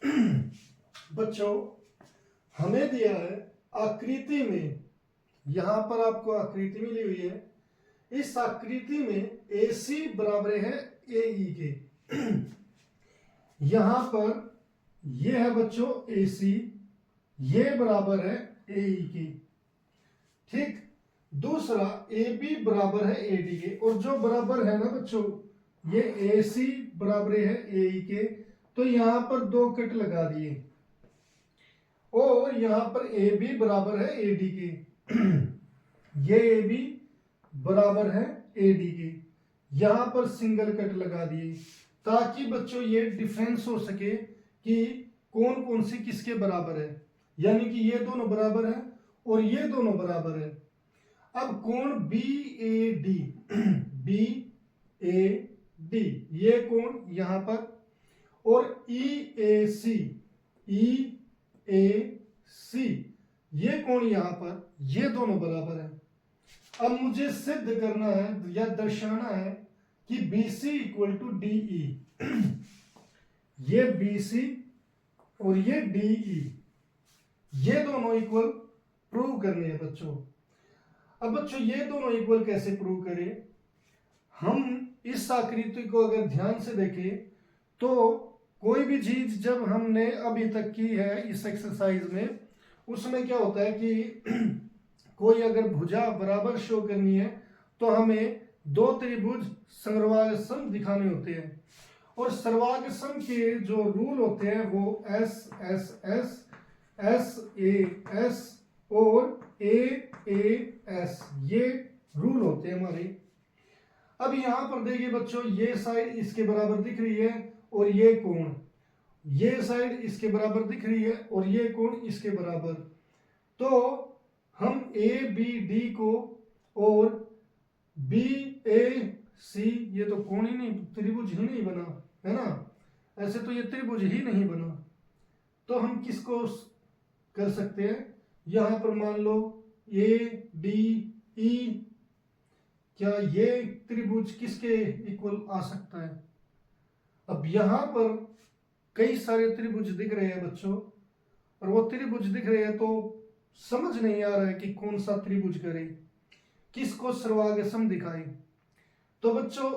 बच्चों हमें दिया है आकृति में, यहां पर आपको आकृति मिली हुई है। इस आकृति में AC बराबर है AE के। यहां पर यह है बच्चों AC, ये बराबर है AE के। ठीक, दूसरा AB बराबर है AD के, और जो बराबर है ना बच्चों ये AC बराबर है AE के, तो यहां पर दो कट लगा दिए, और यहां पर AB बराबर है AD के। ये AB बराबर है AD के, यहां पर सिंगल कट लगा दिए, ताकि बच्चों ये डिफरेंस हो सके कि कौन कौन सी किसके बराबर है। यानी कि ये दोनों बराबर है और ये दोनों बराबर है। अब कोण BAD BAD ये कोण यहां पर, और EAC EAC ये कोण यहां पर, ये दोनों बराबर है। अब मुझे सिद्ध करना है या दर्शाना है कि BC इक्वल टू DE, ये BC और ये DE ये दोनों इक्वल प्रूव करने हैं बच्चों। अब बच्चों ये दोनों इक्वल कैसे प्रूव करें? हम इस आकृति को अगर ध्यान से देखें तो कोई भी चीज जब हमने अभी तक की है इस एक्सरसाइज में, उसमें क्या होता है कि कोई अगर भुजा बराबर शो करनी है तो हमें दो त्रिभुज सर्वांगसम दिखाने होते हैं, और सर्वांगसम के जो रूल होते हैं वो SSS SAS और AAS ये रूल होते हैं हमारे। अब यहां पर देखिए बच्चों, ये साइड इसके बराबर दिख रही है और ये कोण, ये साइड इसके बराबर दिख रही है और ये कोण इसके बराबर। तो हम ABD को और BAC, ये तो कोण ही नहीं, त्रिभुज ही नहीं बना है ना, ऐसे तो ये त्रिभुज ही नहीं बना। तो हम किसको कर सकते हैं? यहां पर मान लो ADE, क्या ये त्रिभुज किसके इक्वल आ सकता है? अब यहां पर कई सारे त्रिभुज दिख रहे हैं बच्चों, और वो त्रिभुज दिख रहे हैं तो समझ नहीं आ रहा है कि कौन सा त्रिभुज करे, किसको सर्वांगसम दिखाए। तो बच्चों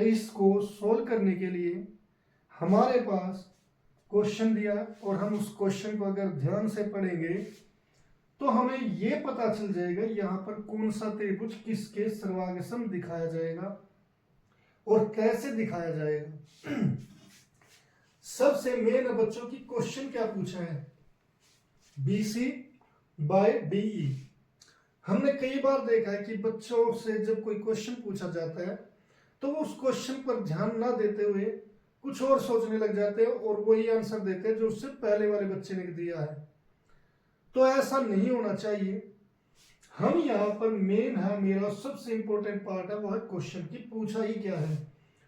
इसको सोल्व करने के लिए हमारे पास क्वेश्चन दिया, और हम उस क्वेश्चन को अगर ध्यान से पढ़ेंगे तो हमें यह पता चल जाएगा यहां पर कौन सा त्रिभुज किसके सर्वांगसम दिखाया जाएगा और कैसे दिखाया जाएगा। सबसे मेन बच्चों की क्वेश्चन क्या पूछा है? BC by DE। हमने कई बार देखा है कि बच्चों से जब कोई क्वेश्चन पूछा जाता है तो वो उस क्वेश्चन पर ध्यान ना देते हुए कुछ और सोचने लग जाते हैं और वही आंसर देते हैं जो उससे पहले वाले बच्चे ने दिया है। तो ऐसा नहीं होना चाहिए। हम यहाँ पर मेन है, मेरा सबसे इंपॉर्टेंट पार्ट है वो है क्वेश्चन की पूछा ही क्या है,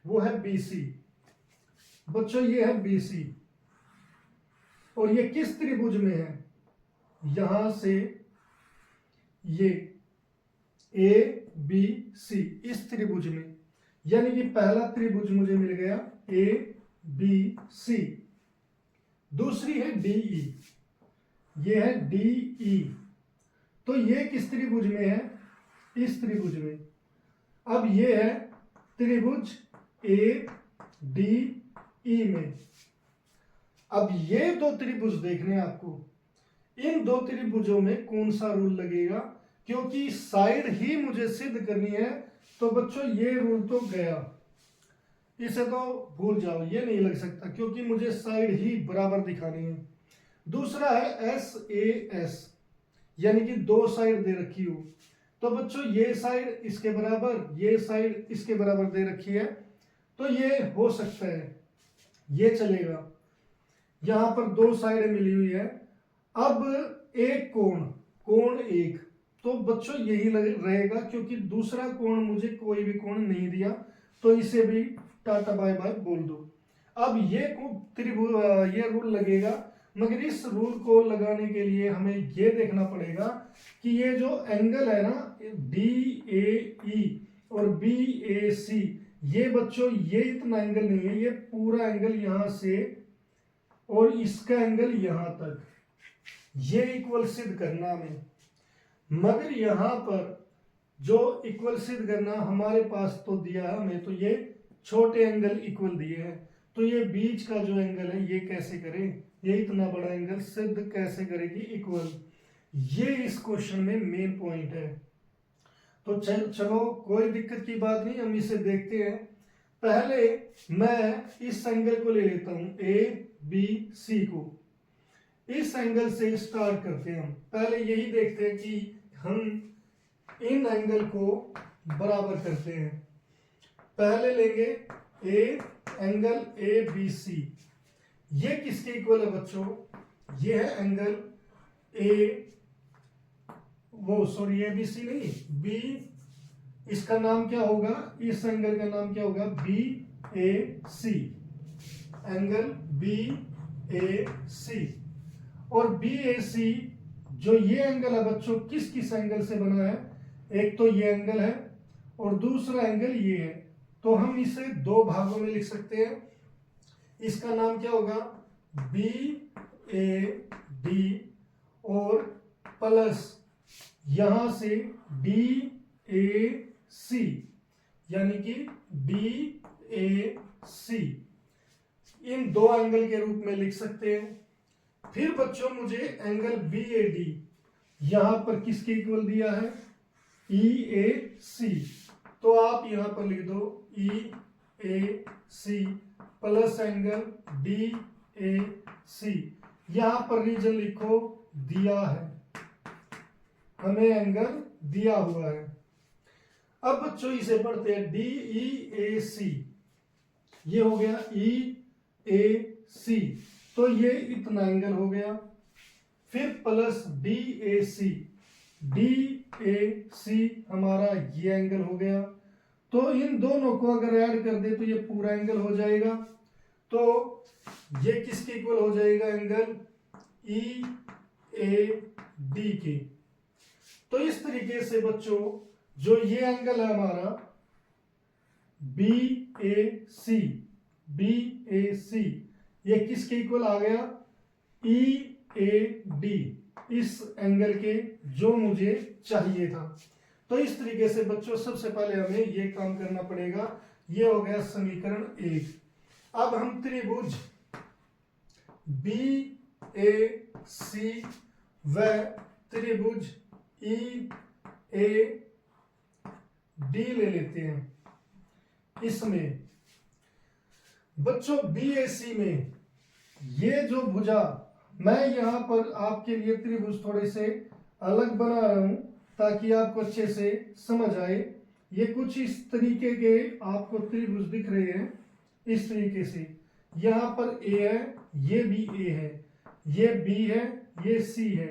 वो है BC। बच्चों ये है BC, और ये किस त्रिभुज में है? यहां से ये ABC इस त्रिभुज में, यानी कि पहला त्रिभुज मुझे मिल गया ABC। दूसरी है DE, ये है DE, तो ये किस त्रिभुज में है? इस त्रिभुज में। अब ये है त्रिभुज ADE में। अब ये दो त्रिभुज देखने आपको, इन दो त्रिभुजों में कौन सा रूल लगेगा, क्योंकि साइड ही मुझे सिद्ध करनी है। तो बच्चों ये रूल तो गया, इसे तो भूल जाओ, ये नहीं लग सकता क्योंकि मुझे साइड ही बराबर दिखानी है। दूसरा है SAS, यानी कि दो साइड दे रखी हो। तो बच्चों ये साइड इसके बराबर, ये साइड इसके बराबर दे रखी है, तो ये हो सकता है, ये चलेगा। यहां पर दो साइड मिली हुई है। अब एक कोण एक, तो बच्चों यही रहेगा क्योंकि दूसरा कोण मुझे कोई भी कोण नहीं दिया, तो इसे भी टाटा बाय बाय बोल दो। अब ये त्रिभुज ये रूल लगेगा, मगर इस रूल को लगाने के लिए हमें ये देखना पड़ेगा कि ये जो एंगल है ना DAE और BAC, ये बच्चों ये इतना एंगल नहीं है, ये पूरा एंगल यहां से और इसका एंगल यहां तक, ये इक्वल सिद्ध करना हमें। मगर यहां पर जो इक्वल सिद्ध करना हमारे पास तो दिया है हमें, तो ये छोटे एंगल इक्वल दिए हैं, तो ये बीच का जो एंगल है ये कैसे करें, ये इतना बड़ा एंगल सिद्ध कैसे करेगी इक्वल, ये इस क्वेश्चन में मेन पॉइंट है। तो चलो कोई दिक्कत की बात नहीं, हम इसे देखते हैं। पहले मैं इस एंगल को ले लेता हूं, ए बी सी को, इस एंगल से स्टार्ट करते हैं। हम पहले यही देखते हैं कि हम इन एंगल को बराबर करते हैं। पहले लेंगे A angle A B C, ये किसके इक्वल है बच्चों, ये है एंगल ए, वो सॉरी ए बी सी नहीं, बी, इसका नाम क्या होगा, इस एंगल का नाम क्या होगा, बी ए सी, एंगल बी ए सी। और बी ए सी जो ये एंगल है बच्चों, किस किस एंगल से बना है, एक तो ये एंगल है और दूसरा एंगल ये है। तो हम इसे दो भागों में लिख सकते हैं। इसका नाम क्या होगा, बी ए डी, और प्लस यहां से डी ए सी, यानी कि डी ए सी, इन दो एंगल के रूप में लिख सकते हैं। फिर बच्चों मुझे एंगल बी ए डी यहां पर किसके इक्वल दिया है, ई ए सी, तो आप यहां पर लिख दो E A C plus angle D A C, यहां पर रीजन लिखो दिया है, हमें एंगल दिया हुआ है। अब बच्चों इसे पढ़ते हैं, डी ई ए सी, ये हो गया ई ए सी, तो ये इतना एंगल हो गया। फिर plus D A C, D A C हमारा ये एंगल हो गया। तो इन दोनों को अगर ऐड कर दे तो ये पूरा एंगल हो जाएगा। तो ये किसके इक्वल हो जाएगा, एंगल ई ए डी के। तो इस तरीके से बच्चों जो ये एंगल है हमारा बी ए सी, बी ए सी, ये किसके इक्वल आ गया, ई ए डी, इस एंगल के जो मुझे चाहिए था। तो इस तरीके से बच्चों सबसे पहले हमें ये काम करना पड़ेगा। ये हो गया समीकरण 1। अब हम त्रिभुज बी ए सी व त्रिभुज ई ए डी ले लेते हैं। इसमें बच्चों बी ए सी में ये जो भुजा, मैं यहां पर आपके लिए त्रिभुज थोड़े से अलग बना रहा हूं ताकि आपको अच्छे से समझ आए। ये कुछ इस तरीके के आपको त्रिभुज दिख रहे हैं, इस तरीके से। यहां पर ए है, ये भी ए है, ये बी है, ये सी है,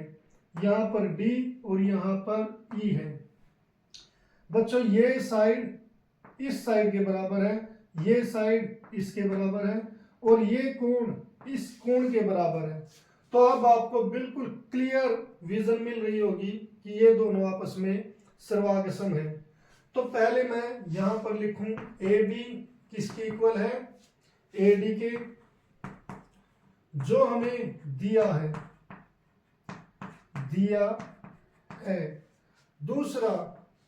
यहां पर डी और यहां पर ई है। बच्चों ये साइड इस साइड के बराबर है, ये साइड इसके बराबर है, और ये कोण इस कोण के बराबर है। तो अब आपको बिल्कुल क्लियर विजन मिल रही होगी कि ये दोनों आपस में सर्वागसम है। तो पहले मैं यहां पर लिखूं ए बी किसके इक्वल है, ए डी के, जो हमें दिया है। दूसरा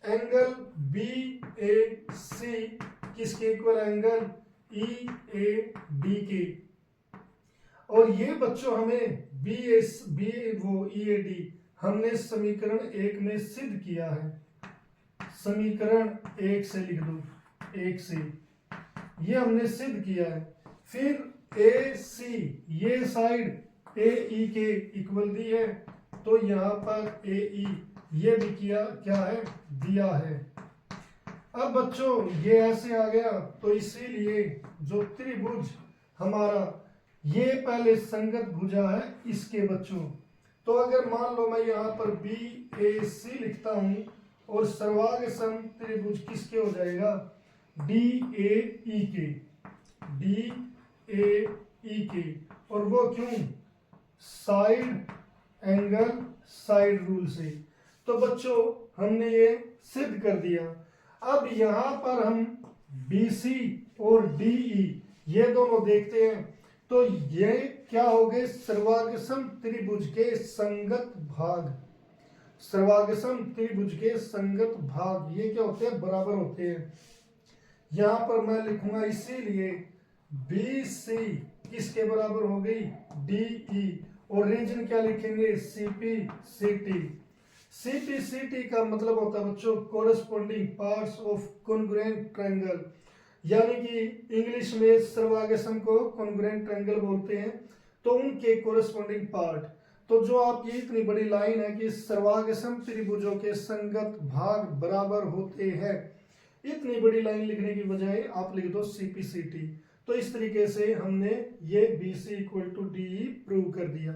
एंगल बी ए सी किसके equal, angle E A D के। और ये बच्चों हमें बी ई ए डी हमने समीकरण 1 में सिद्ध किया है। समीकरण 1 से लिख दो, 1 से ये हमने सिद्ध किया है। फिर ए सी, ये साइड ए ई के इक्वल दी है, तो यहां पर ए ई ये भी क्या है, दिया है। अब बच्चों ये ऐसे आ गया, तो इसीलिए जो त्रिभुज हमारा ये पहले संगत भुजा है इसके बच्चों। तो अगर मान लो मैं यहाँ पर बी ए सी लिखता हूं और सर्वांगसम त्रिभुज किसके हो जाएगा, डी ए ई के, डी ए ई के। और वो क्यों, साइड एंगल साइड रूल से। तो बच्चों हमने ये सिद्ध कर दिया। अब यहां पर हम बी सी और डी ई ये दोनों देखते हैं तो ये क्या हो गए, सर्वांगसम त्रिभुज के संगत भाग। सर्वांगसम त्रिभुज के संगत भाग ये क्या होते हैं, बराबर होते हैं। यहां पर मैं लिखूंगा इसीलिए बी सी किसके बराबर हो गई, डी ई, और रीजन क्या लिखेंगे, CP C T. CP C T का मतलब होता है बच्चों corresponding parts of congruent triangle, यानी कि इंग्लिश में सर्वांगसम को कॉन्ग्रुएंट ट्रायंगल बोलते हैं, तो उनके कोरस्पॉन्डिंग पार्ट। तो जो आपकी इतनी बड़ी लाइन है कि सर्वांगसम त्रिभुजों के संगत भाग बराबर होते हैं, इतनी बड़ी लाइन लिखने की बजाय आप लिख दो सीपीसीटी। तो इस तरीके से हमने ये BC equal to D prove कर दिया।